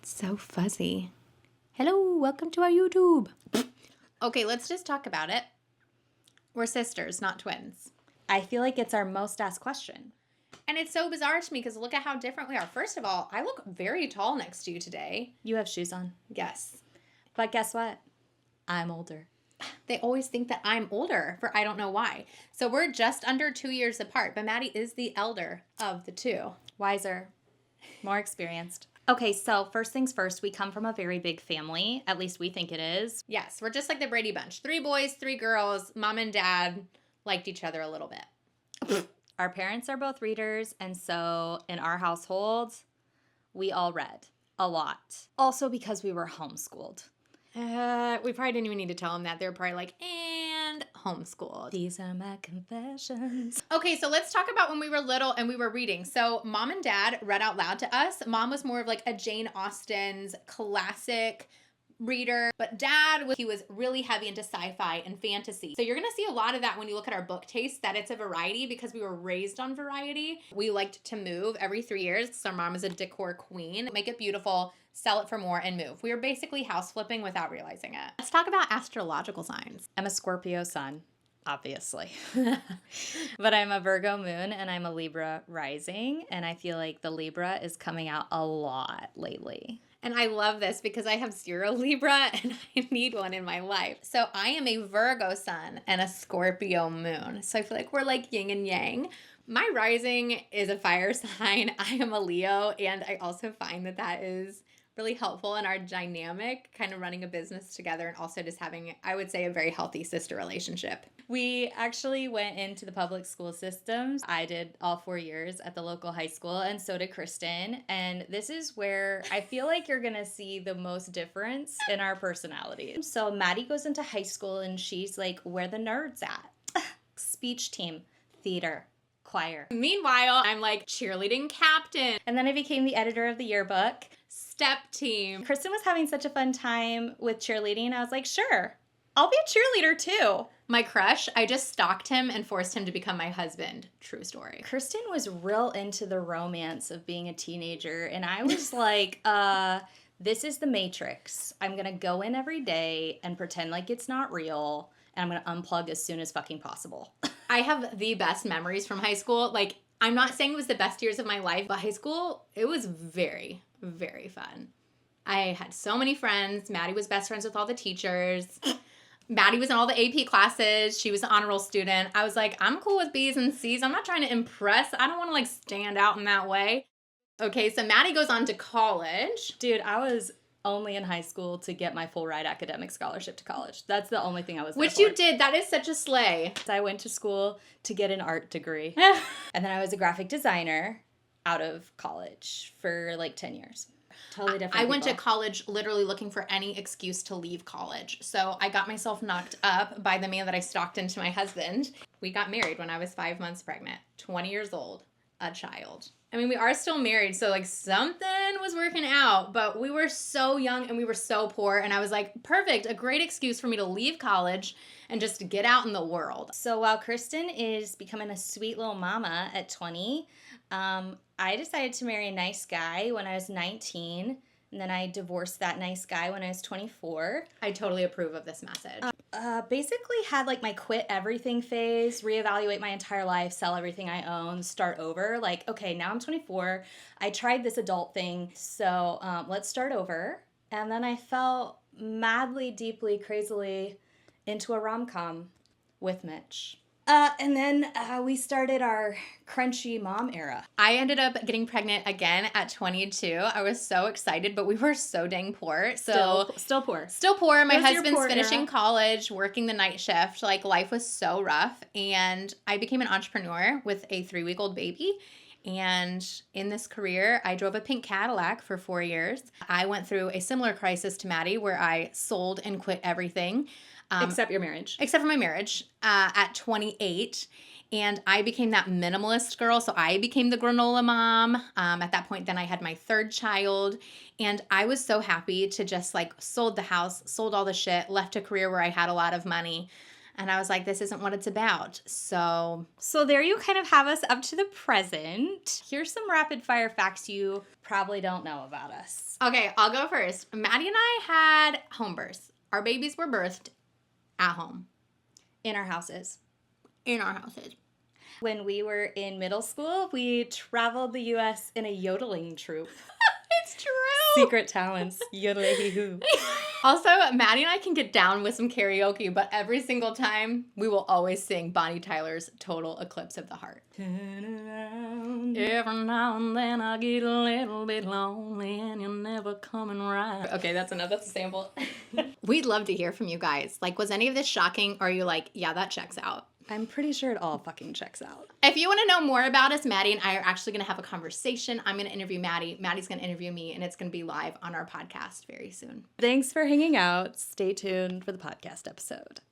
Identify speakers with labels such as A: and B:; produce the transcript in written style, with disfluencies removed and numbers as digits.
A: It's so fuzzy. Hello, welcome to our YouTube. Okay, let's just talk about it. We're sisters, not twins.
B: I feel like it's our most asked question.
A: And it's so bizarre to me because look at how different we are. First of all, I look very tall next to you today.
B: You have shoes on.
A: Yes.
B: But guess what? I'm older.
A: They always think that I'm older for I don't know why. So we're just under 2 years apart, but Maddie is the elder of the two.
B: Wiser. More experienced. Okay, so first things first, we come from a very big family. At least we think it is.
A: Yes, we're just like the Brady Bunch. 3 boys, 3 girls. Mom and dad liked each other a little bit.
B: Our parents are both readers, and so in our household, we all read a lot. Also because we were homeschooled.
A: We probably didn't even need to tell them that. They were probably like, and homeschooled.
B: These are my confessions.
A: Okay, so let's talk about when we were little and we were reading. So mom and dad read out loud to us. Mom was more of like a Jane Austen's classic reader, but dad he was really heavy into sci-fi and fantasy. So you're gonna see a lot of that when you look at our book taste, that it's a variety because we were raised on variety. We liked to move every 3 years. So our mom is a decor queen. Make it beautiful, sell it for more, and move. We were basically house flipping without realizing it. Let's talk about astrological signs.
B: I'm a Scorpio sun, obviously. But I'm a Virgo moon and I'm a Libra rising. And I feel like the Libra is coming out a lot lately.
A: And I love this because I have 0 Libra and I need one in my life. So I am a Virgo sun and a Scorpio moon. So I feel like we're like yin and yang. My rising is a fire sign. I am a Leo, and I also find that that is really helpful in our dynamic, kind of running a business together and also just having, I would say, a very healthy sister relationship.
B: We actually went into the public school systems. I did all 4 years at the local high school, and so did Kristen. And this is where I feel like you're going to see the most difference in our personalities. So Maddie goes into high school, and she's like, where the nerds at? Speech team, theater, choir.
A: Meanwhile, I'm like cheerleading captain.
B: And then I became the editor of the yearbook.
A: Step team.
B: Kristen was having such a fun time with cheerleading. I was like, sure, I'll be a cheerleader too.
A: My crush, I just stalked him and forced him to become my husband. True story.
B: Kristen was real into the romance of being a teenager. And I was like, this is the Matrix. I'm going to go in every day and pretend like it's not real. And I'm going to unplug as soon as fucking possible.
A: I have the best memories from high school. Like, I'm not saying it was the best years of my life, but high school, it was very, very fun. I had so many friends. Maddie was best friends with all the teachers. Maddie was in all the AP classes. She was an honor roll student. I was like, I'm cool with B's and C's. I'm not trying to impress. I don't want to like stand out in that way. Okay, so Maddie goes on to college.
B: Dude, I was only in high school to get my full ride academic scholarship to college. That's the only thing I was there
A: Which
B: for.
A: you did. That is such a slay.
B: I went to school to get an art degree. And then I was a graphic designer out of college for like 10 years. Totally different
A: I went to
B: people.
A: college literally looking for any excuse to leave college. So I got myself knocked up by the man that I stalked into my husband. We got married when I was 5 months pregnant, 20 years old, a child. I mean, we are still married, so like something was working out, but we were so young and we were so poor. And I was like, perfect, a great excuse for me to leave college and just get out in the world.
B: So while Kristen is becoming a sweet little mama at 20, I decided to marry a nice guy when I was 19, and then I divorced that nice guy when I was 24.
A: I totally approve of this message.
B: Basically had like my quit everything phase, reevaluate my entire life, sell everything I own, start over. Like, okay, now I'm 24. I tried this adult thing, so let's start over. And then I fell madly, deeply, crazily into a rom-com with Mitch. And then we started our crunchy mom era.
A: I ended up getting pregnant again at 22. I was so excited, but we were so dang poor. So
B: Still poor.
A: Still poor. My
B: It was your
A: husband's
B: poor
A: finishing
B: era.
A: college, working the night shift. Like, life was so rough. And I became an entrepreneur with a 3-week-old baby. And in this career, I drove a pink Cadillac for 4 years. I went through a similar crisis to Maddie where I sold and quit everything.
B: Except your marriage.
A: Except for my marriage at 28. And I became that minimalist girl. So I became the granola mom. At that point, then I had my 3rd child. And I was so happy to just like sold the house, sold all the shit, left a career where I had a lot of money. And I was like, this isn't what it's about. So
B: there you kind of have us up to the present. Here's some rapid fire facts you probably don't know about us.
A: okay, I'll go first. Maddie and I had home births. Our babies were birthed at home.
B: In our houses.
A: In our houses.
B: When we were in middle school, we traveled the U.S. in a yodeling troupe.
A: It's true.
B: Secret talents. Yodeling-hoo.
A: Also, Maddie and I can get down with some karaoke, but every single time we will always sing Bonnie Tyler's Total Eclipse of the Heart. Every now and then I get a little bit lonely and you're never coming right. Okay, that's enough. That's a sample. We'd love to hear from you guys. Like, was any of this shocking? Or are you like, yeah, that checks out?
B: I'm pretty sure it all fucking checks out.
A: If you want to know more about us, Maddie and I are actually going to have a conversation. I'm going to interview Maddie. Maddie's going to interview me, and it's going to be live on our podcast very soon.
B: Thanks for hanging out. Stay tuned for the podcast episode.